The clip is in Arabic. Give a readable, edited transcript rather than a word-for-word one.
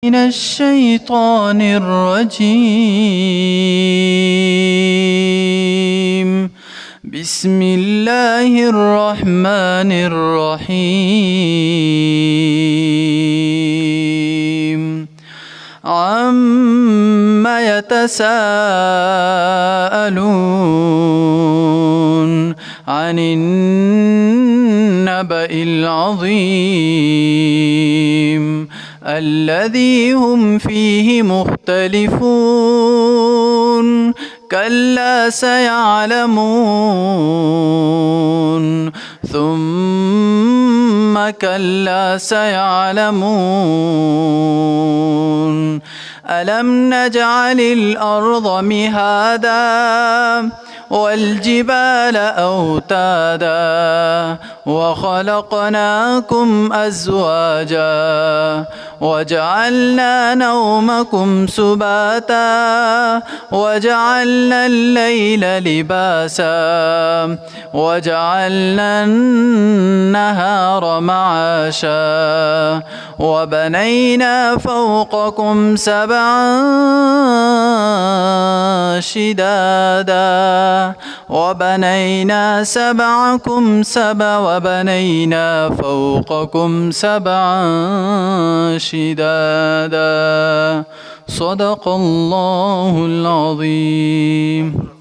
من الشيطان الرجيم. بسم الله الرحمن الرحيم. عم يتساءلون عن النبأ العظيم الذي هم فيه مختلفون. كلا سيعلمون ثم كلا سيعلمون. ألم نجعل الأرض مهادا والجبال أوتادا وخلقناكم أزواجا وجعلنا نومكم سباتا وجعلنا الليل لباسا وجعلنا النهار معاشا وبنينا فوقكم سبعا شدادا وبنينا وبنينا فوقكم سبعا شدادا. صدق الله العظيم.